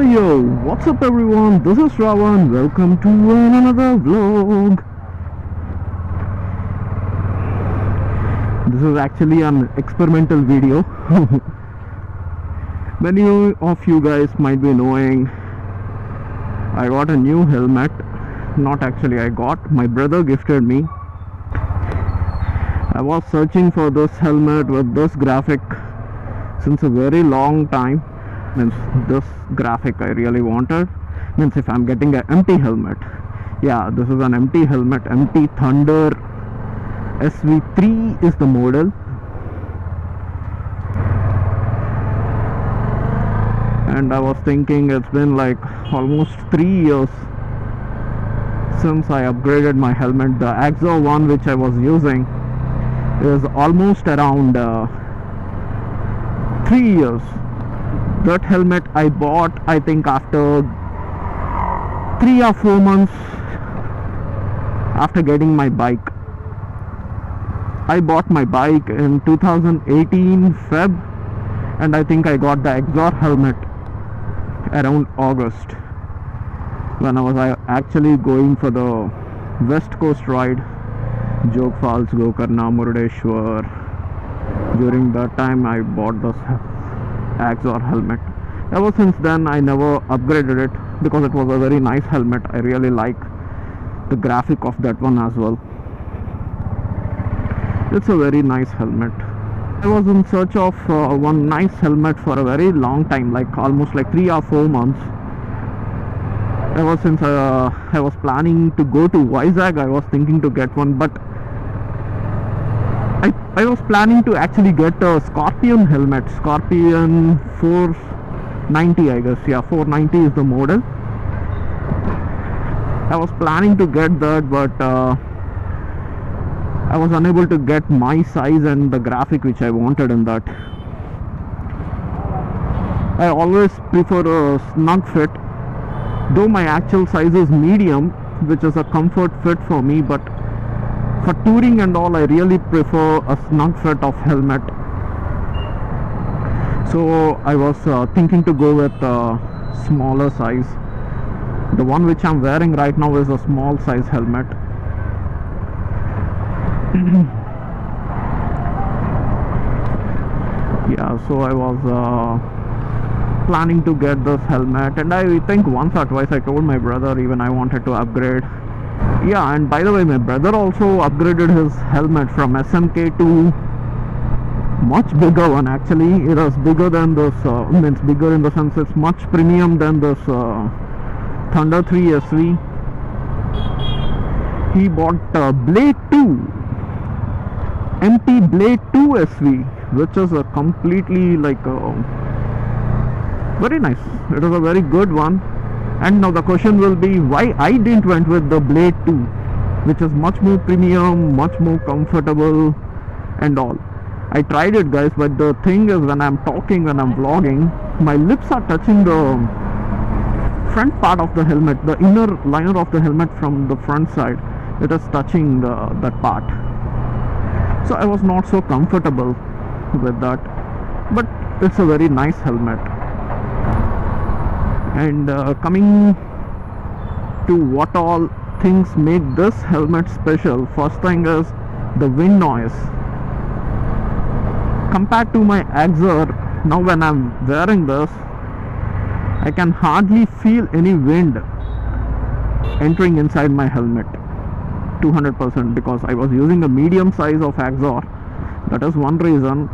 Yo, what's up everyone? This is Sravan. Welcome to another vlog. This is actually an experimental video. Many of you guys might be knowing I got a new helmet. Not actually I got, my brother gifted me. I was searching for this helmet with this graphic since a very long time. Means this graphic I really wanted. Means if I'm getting an empty helmet, yeah, this is an empty helmet. Empty Thunder SV3 is the model, and I was thinking it's been like almost 3 years since I upgraded my helmet. The Axor one which I was using is almost around 3 years. That helmet I bought, I think, after 3 or 4 months after getting my bike. I bought my bike in 2018 Feb, and I think I got the Axor helmet around August, when I was actually going for the West Coast ride, Jog Falls, Gokarna, Murdeshwar. During that time I bought this Axor helmet. Ever since then I never upgraded it because it was a very nice helmet. I really like the graphic of that one as well. It's a very nice helmet. I was in search of one nice helmet for a very long time, like almost like 3 or 4 months. Ever since I was planning to go to Vizag, I was thinking to get one, but I was planning to actually get a Scorpion helmet, Scorpion 490 I guess, yeah, 490 is the model. I was planning to get that, but I was unable to get my size and the graphic which I wanted in that. I always prefer a snug fit, though my actual size is medium, which is a comfort fit for me, but for touring and all I really prefer a snug fit of helmet. So I was thinking to go with a smaller size. The one which I'm wearing right now is a small size helmet. Yeah, so I was planning to get this helmet, and I think once or twice I told my brother even I wanted to upgrade. Yeah, and by the way, my brother also upgraded his helmet from SMK to much bigger one. Actually, it is bigger than this, means bigger in the sense it's much premium than this Thunder 3 SV. He bought Blade 2, empty Blade 2 SV, which is a completely like very nice. It is a very good one. And now the question will be why I didn't went with the Blade 2, which is much more premium, much more comfortable and all. I tried it, guys, but the thing is, when I'm talking, when I'm vlogging, my lips are touching the front part of the helmet, the inner liner of the helmet from the front side. It is touching that part. So I was not so comfortable with that, but it's a very nice helmet. And coming to what all things make this helmet special, first thing is the wind noise. Compared to my Axor, now when I'm wearing this, I can hardly feel any wind entering inside my helmet 200%, because I was using a medium size of Axor. That is one reason.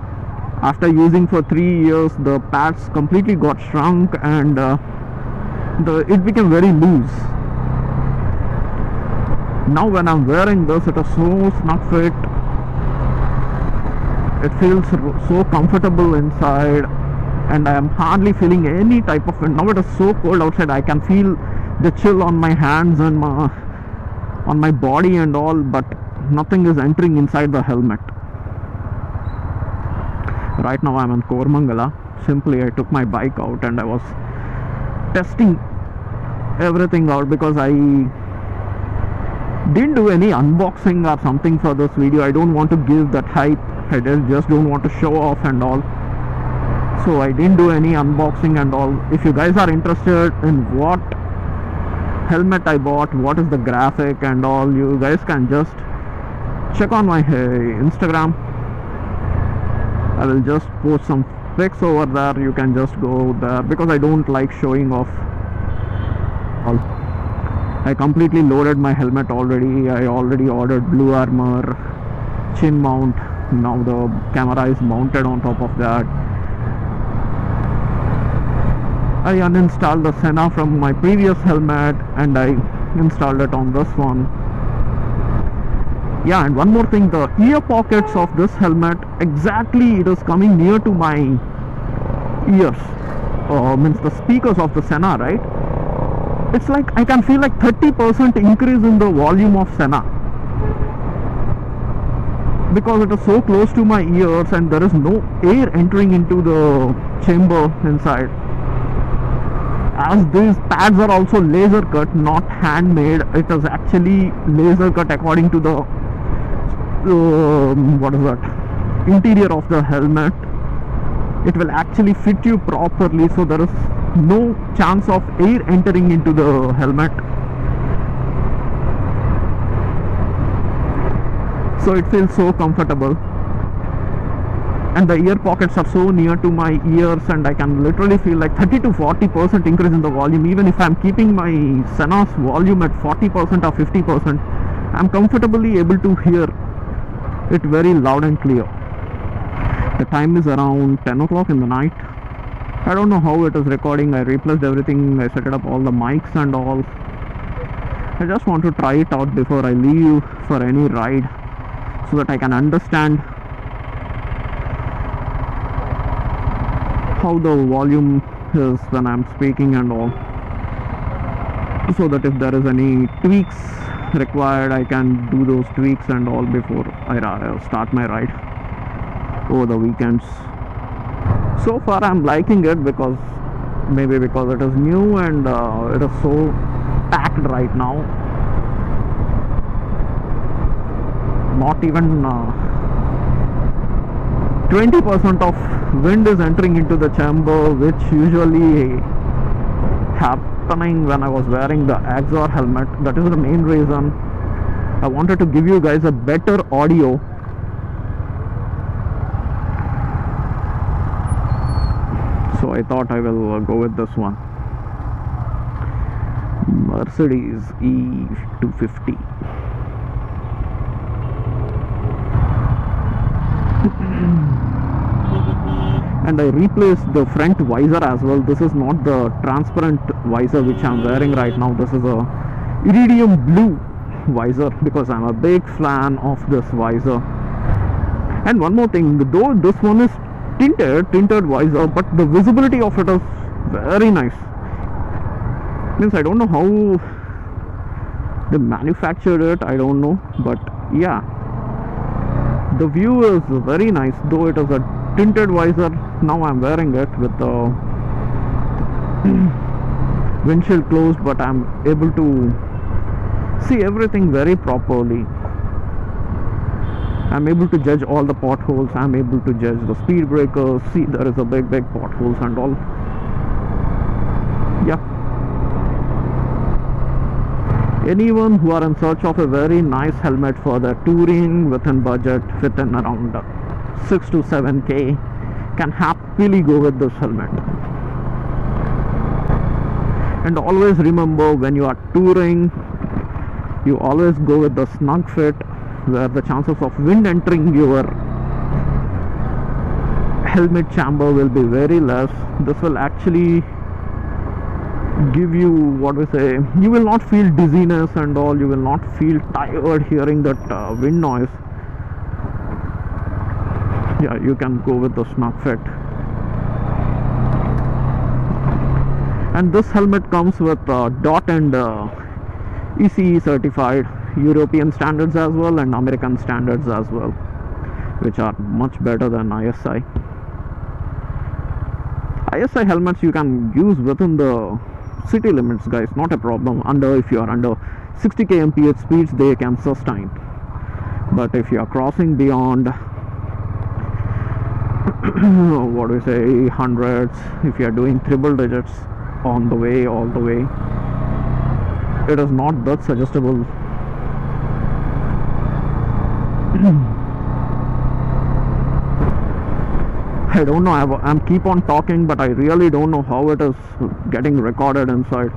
After using for 3 years, the pads completely got shrunk, and it became very loose. Now when I'm wearing this, it is so snug fit. It feels so comfortable inside. and I am hardly feeling any type of wind. Now it is so cold outside, I can feel the chill on my hands and on my body and all, but nothing is entering inside the helmet. Right now I'm in Kormangala. Simply I took my bike out and I was testing everything out because I didn't do any unboxing or something for this video. I don't want to give that hype. I just don't want to show off and all, so I didn't do any unboxing and all. If you guys are interested in what helmet I bought, what is the graphic and all, you guys can just check on my Instagram. I will just post some pics over there. You can just go there because I don't like showing off all. I completely loaded my helmet already. I already ordered blue armor, chin mount. Now the camera is mounted on top of that. I uninstalled the Senna from my previous helmet and I installed it on this one. Yeah, and one more thing, the ear pockets of this helmet, exactly it is coming near to my ears. Means the speakers of the Senna, right? It's like I can feel like 30% increase in the volume of Senna, because it is so close to my ears and there is no air entering into the chamber inside. As these pads are also laser cut, not handmade, it is actually laser cut according to the what is that, interior of the helmet. It will actually fit you properly, so there is no chance of air entering into the helmet. So it feels so comfortable, and the ear pockets are so near to my ears, and I can literally feel like 30 to 40% increase in the volume. Even if I'm keeping my Senna's volume at 40% or 50%, I'm comfortably able to hear it very loud and clear. The time is around 10 o'clock in the night. I don't know how it is recording. I replaced everything. I set it up all the mics and all. I just want to try it out before I leave for any ride, so that I can understand how the volume is when I'm speaking and all, so that if there is any tweaks required, I can do those tweaks and all before I start my ride over the weekends. So far I'm liking it, because maybe because it is new and it is so packed right now. Not even 20% of wind is entering into the chamber, which usually happening when I was wearing the Exor helmet. That is the main reason I wanted to give you guys a better audio. So I thought I will go with this one, Mercedes E250. And I replaced the front visor as well. This is not the transparent visor which I'm wearing right now. This is a iridium blue visor, because I'm a big fan of this visor. And one more thing, though this one is tinted visor, but the visibility of it is very nice. Means I don't know how they manufactured it, I don't know, but yeah, the view is very nice. Though it is a tinted visor, now I'm wearing it with the windshield closed, but I'm able to see everything very properly. I'm able to judge all the potholes. I'm able to judge the speed breakers. See, there is a big potholes and all. Yeah, anyone who are in search of a very nice helmet for their touring within budget, within around 6 to 7k, can happily go with this helmet. And always remember, when you are touring, you always go with the snug fit, where the chances of wind entering your helmet chamber will be very less. This will actually give you, what we say, you will not feel dizziness and all. You will not feel tired hearing that wind noise. Yeah, you can go with the snug fit. And this helmet comes with DOT and ECE certified European standards as well, and American standards as well, which are much better than ISI. ISI helmets you can use within the city limits, guys, not a problem. If you are under 60 kmph speeds, they can sustain. But if you are crossing beyond what do we say, hundreds, if you are doing triple digits on the way, all the way, it is not that suggestible. I don't know, I'm keep on talking, but I really don't know how it is getting recorded inside.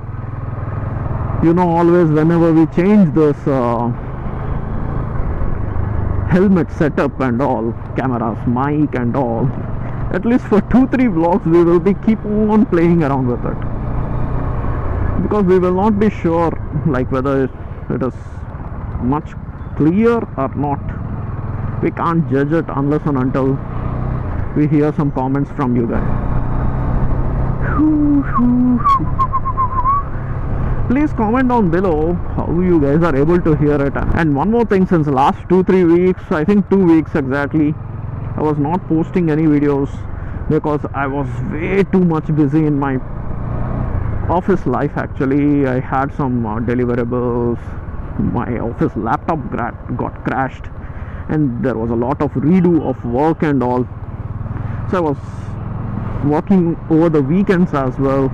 You know, always whenever we change this helmet setup and all, cameras, mic and all, at least for 2-3 vlogs we will be keep on playing around with it, because we will not be sure like whether it is much clear or not. We can't judge it unless and until we hear some comments from you guys. Please comment down below how you guys are able to hear it. And one more thing, since last 2-3 weeks, I think 2 weeks exactly, I was not posting any videos because I was way too much busy in my office life. Actually, I had some deliverables. My office laptop got crashed, and there was a lot of redo of work and all. So I was working over the weekends as well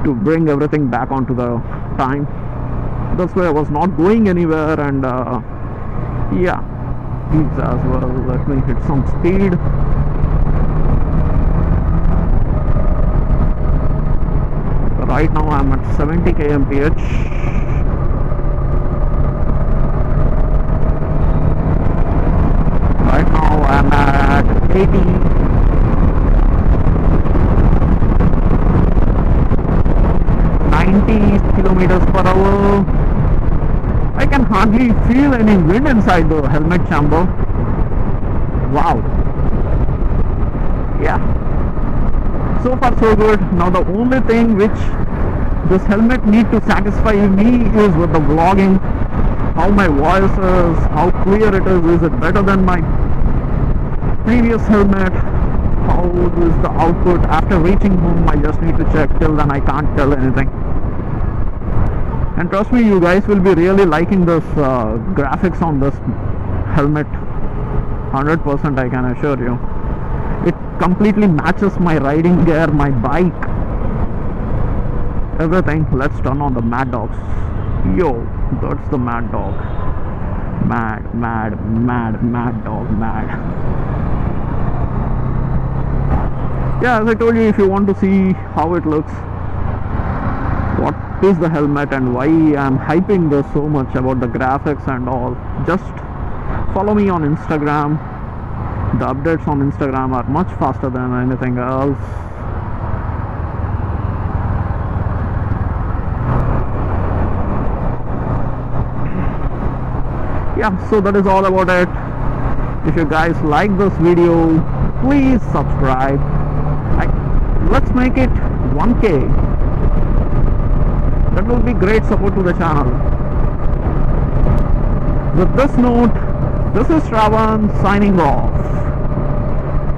to bring everything back onto the time. That's why I was not going anywhere. And yeah, these as well. Let me hit some speed. Right now I'm at 70 kmph. Right now I'm at 80. 90 kilometers per hour. I can hardly feel any wind inside the helmet chamber. Wow. Yeah. So far so good. Now the only thing which this helmet need to satisfy me is with the vlogging. How my voice is, how clear it is it better than my previous helmet? How is the output? After reaching home I just need to check. Till then I can't tell anything. And trust me, you guys will be really liking this graphics on this helmet. 100% I can assure you. It completely matches my riding gear, my bike, everything. Let's turn on the Mad Dogs. Yo, that's the Mad Dog. Mad Dog, mad. Yeah, as I told you, if you want to see how it looks, what is the helmet and why I'm hyping this so much about the graphics and all, just follow me on Instagram. The updates on Instagram are much faster than anything else. Yeah, so that is all about it. If you guys like this video, please subscribe. Let's make it 1K. That will be great support to the channel. With this note, this is Sravan signing off.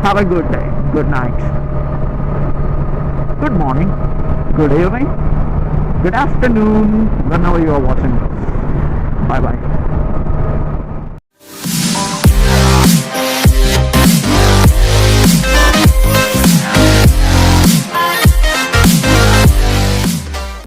Have a good day, good night, good morning, good evening, good afternoon, whenever you are watching this. Bye bye.